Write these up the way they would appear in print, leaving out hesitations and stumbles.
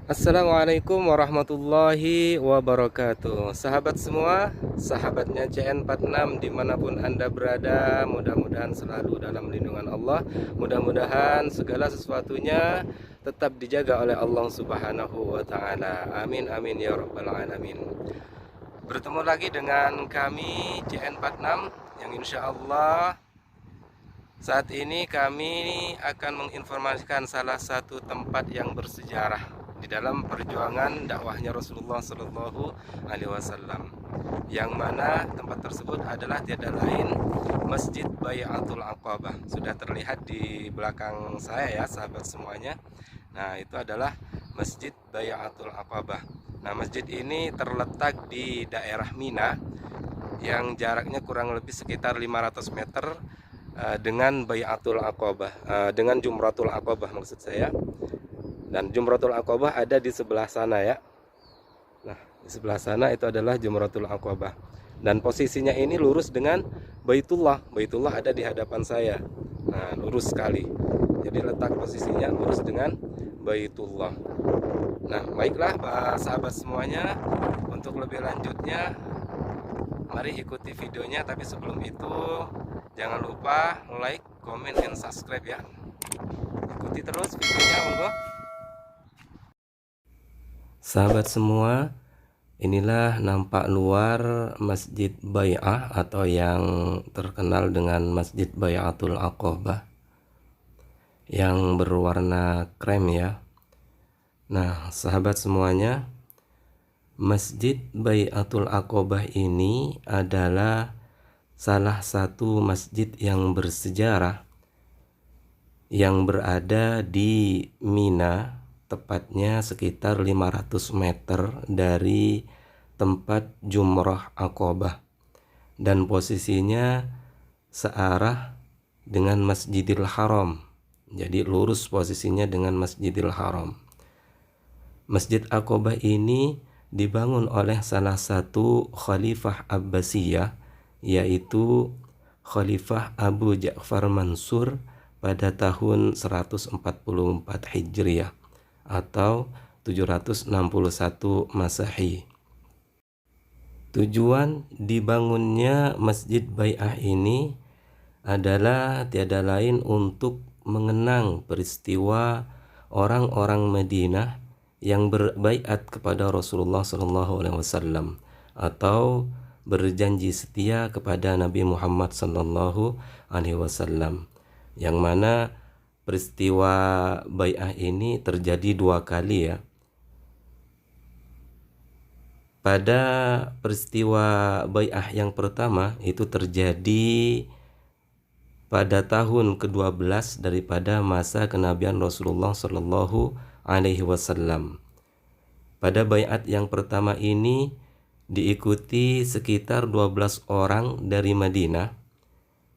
Assalamualaikum warahmatullahi wabarakatuh. Sahabat semua, sahabatnya CN46 dimanapun Anda berada, mudah-mudahan selalu dalam lindungan Allah. Mudah-mudahan segala sesuatunya tetap dijaga oleh Allah Subhanahu wa Ta'ala. Amin, amin ya Rabbal 'Alamin. Bertemu lagi dengan kami CN46 yang insya Allah saat ini kami akan menginformasikan salah satu tempat yang bersejarah di dalam perjuangan dakwahnya Rasulullah Shallallahu Alaihi Wasallam, yang mana tempat tersebut adalah tiada lain Masjid Bai'atul Aqabah. Sudah terlihat di belakang saya ya sahabat semuanya. Nah, itu adalah Masjid Bai'atul Aqabah. Nah, masjid ini terletak di daerah Mina yang jaraknya kurang lebih sekitar 500 meter dengan Bai'atul Aqabah, dengan Jumratul Aqabah maksud saya. Dan Jumratul Aqabah ada di sebelah sana ya. Nah, di sebelah sana itu adalah Jumratul Aqabah. Dan posisinya ini lurus dengan Baitullah. Baitullah ada di hadapan saya. Nah, lurus sekali. Jadi letak posisinya lurus dengan Baitullah. Nah, baiklah sahabat semuanya, untuk lebih lanjutnya mari ikuti videonya. Tapi sebelum itu jangan lupa like, comment, and subscribe ya. Ikuti terus videonya, monggo. Sahabat semua, inilah nampak luar Masjid Bai'ah atau yang terkenal dengan Masjid Bai'atul Aqabah yang berwarna krem ya. Nah, sahabat semuanya, Masjid Bai'atul Aqabah ini adalah salah satu masjid yang bersejarah yang berada di Mina, tepatnya sekitar 500 meter dari tempat Jumrah Aqabah, dan posisinya searah dengan Masjidil Haram. Jadi lurus posisinya dengan Masjidil Haram. Masjid Aqabah ini dibangun oleh salah satu Khalifah Abbasiyah, yaitu Khalifah Abu Ja'far Mansur pada tahun 144 Hijriah atau 761 Masehi. Tujuan dibangunnya Masjid Bai'ah ini adalah tiada lain untuk mengenang peristiwa orang-orang Madinah yang berbaiat kepada Rasulullah SAW atau berjanji setia kepada Nabi Muhammad SAW, yang mana peristiwa bai'ah ini terjadi dua kali ya. Pada peristiwa bai'ah yang pertama itu terjadi pada tahun ke-12 daripada masa kenabian Rasulullah Shallallahu Alaihi Wasallam. Pada bai'at yang pertama ini diikuti sekitar 12 orang dari Madinah,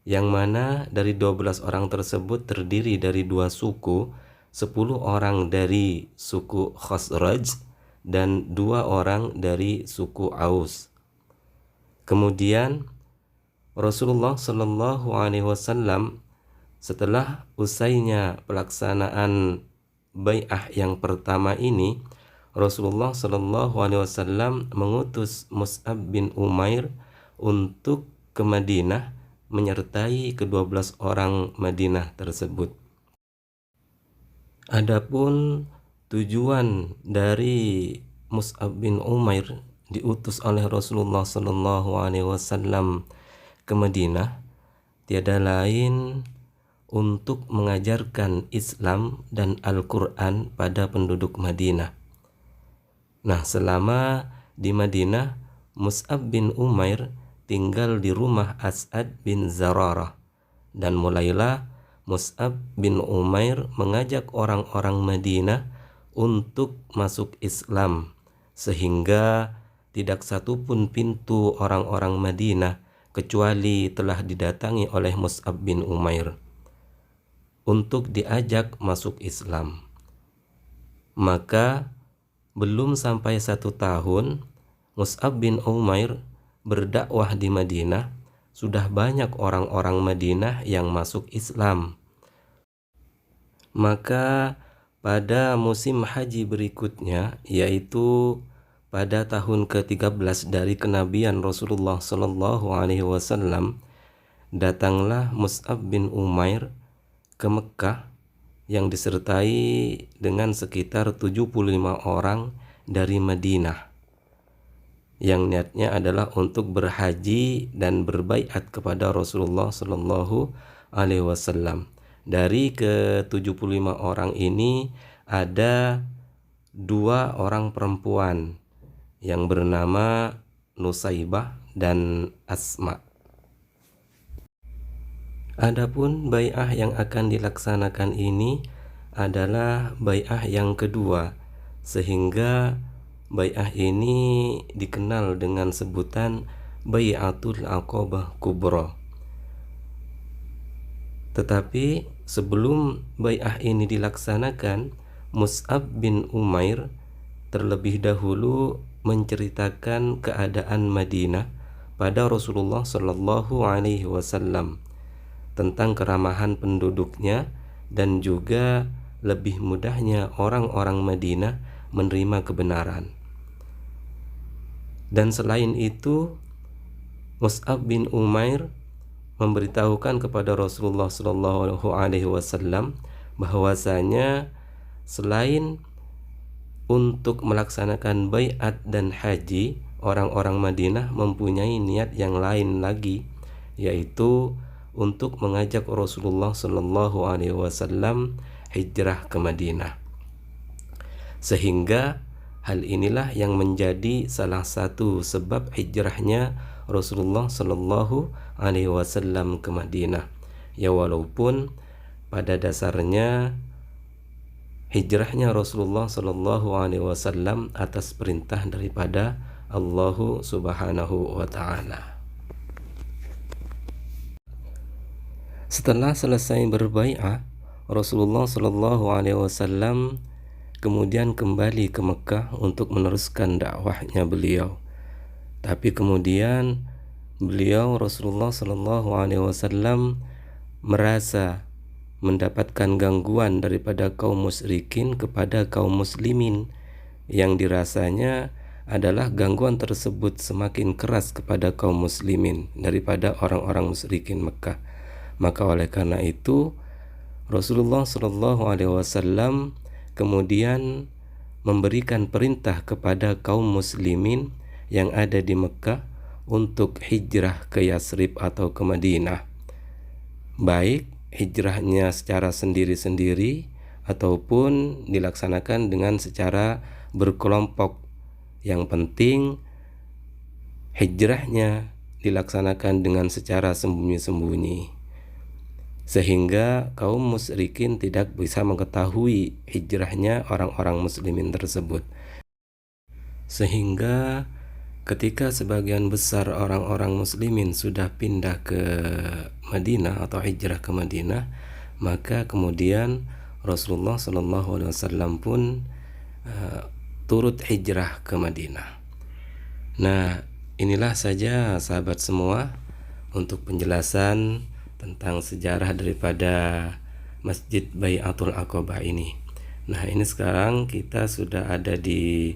yang mana dari 12 orang tersebut terdiri dari dua suku, 10 orang dari suku Khazraj dan 2 orang dari suku Aus. Kemudian Rasulullah Shallallahu Alaihi Wasallam setelah usainya pelaksanaan bai'ah yang pertama ini, Rasulullah Shallallahu Alaihi Wasallam mengutus Mus'ab bin Umair untuk ke Madinah menyertai ke-12 orang Madinah tersebut. Adapun tujuan dari Mus'ab bin Umair diutus oleh Rasulullah Shallallahu Alaihi Wasallam ke Madinah tiada lain untuk mengajarkan Islam dan Al-Quran pada penduduk Madinah. Nah, selama di Madinah, Mus'ab bin Umair tinggal di rumah As'ad bin Zararah, dan mulailah Mus'ab bin Umair mengajak orang-orang Madinah untuk masuk Islam, sehingga tidak satupun pintu orang-orang Madinah kecuali telah didatangi oleh Mus'ab bin Umair untuk diajak masuk Islam. Maka belum sampai 1 tahun Mus'ab bin Umair berdakwah di Madinah, sudah banyak orang-orang Madinah yang masuk Islam. Maka pada musim haji berikutnya, yaitu pada tahun ke-13 dari kenabian Rasulullah Shallallahu Alaihi Wasallam, datanglah Mus'ab bin Umair ke Mekah yang disertai dengan sekitar 75 orang dari Madinah, yang niatnya adalah untuk berhaji dan berbaiat kepada Rasulullah Shallallahu Alaihi Wasallam. Dari ke-75 orang ini ada 2 orang perempuan yang bernama Nusaibah dan Asma. Adapun bai'ah yang akan dilaksanakan ini adalah bai'ah yang kedua, sehingga bai'ah ini dikenal dengan sebutan Bai'atul Aqabah Kubra. Tetapi sebelum bai'ah ini dilaksanakan, Mus'ab bin Umair terlebih dahulu menceritakan keadaan Madinah pada Rasulullah Shallallahu Alaihi Wasallam, tentang keramahan penduduknya dan juga lebih mudahnya orang-orang Madinah menerima kebenaran. Dan selain itu, Mus'ab bin Umair memberitahukan kepada Rasulullah Shallallahu Alaihi Wasallam bahwasanya selain untuk melaksanakan baiat dan haji, orang-orang Madinah mempunyai niat yang lain lagi, yaitu untuk mengajak Rasulullah Shallallahu Alaihi Wasallam hijrah ke Madinah. Sehingga hal inilah yang menjadi salah satu sebab hijrahnya Rasulullah Shallallahu Alaihi Wasallam ke Madinah. Ya, walaupun pada dasarnya hijrahnya Rasulullah Shallallahu Alaihi Wasallam atas perintah daripada Allah Subhanahu wa Ta'ala. Setelah selesai berbai'ah, Rasulullah Shallallahu Alaihi Wasallam kemudian kembali ke Mekah untuk meneruskan dakwahnya beliau. Tapi kemudian beliau Rasulullah Shallallahu Alaihi Wasallam merasa mendapatkan gangguan daripada kaum musyrikin kepada kaum muslimin, yang dirasanya adalah gangguan tersebut semakin keras kepada kaum muslimin daripada orang-orang musyrikin Mekah. Maka oleh karena itu Rasulullah Shallallahu Alaihi Wasallam kemudian memberikan perintah kepada kaum muslimin yang ada di Mekah untuk hijrah ke Yasrib atau ke Madinah, baik hijrahnya secara sendiri-sendiri ataupun dilaksanakan dengan secara berkelompok. Yang penting hijrahnya dilaksanakan dengan secara sembunyi-sembunyi, sehingga kaum musyrikin tidak bisa mengetahui hijrahnya orang-orang muslimin tersebut. Sehingga ketika sebagian besar orang-orang muslimin sudah pindah ke Madinah atau hijrah ke Madinah, maka kemudian Rasulullah SAW pun turut hijrah ke Madinah. Nah, inilah saja sahabat semua untuk penjelasan tentang sejarah daripada Masjid Bai'atul Aqabah ini. Nah, ini sekarang kita sudah ada di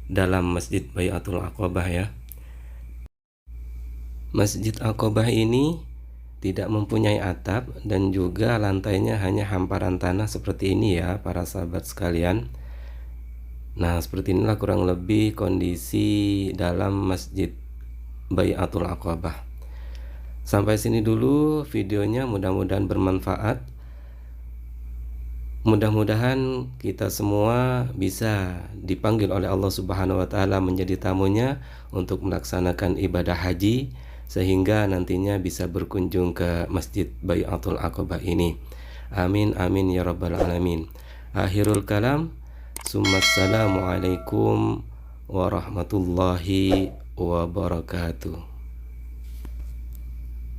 dalam Masjid Bai'atul Aqabah ya. Masjid Aqabah ini tidak mempunyai atap dan juga lantainya hanya hamparan tanah seperti ini ya para sahabat sekalian. Nah, seperti inilah kurang lebih kondisi dalam Masjid Bai'atul Aqabah. Sampai sini dulu videonya, mudah-mudahan bermanfaat. Mudah-mudahan kita semua bisa dipanggil oleh Allah Subhanahu wa Ta'ala menjadi tamunya untuk melaksanakan ibadah haji, sehingga nantinya bisa berkunjung ke Masjid Bai'atul Aqabah ini. Amin amin ya rabbal alamin. Akhirul kalam, Assalamualaikum warahmatullahi wabarakatuh.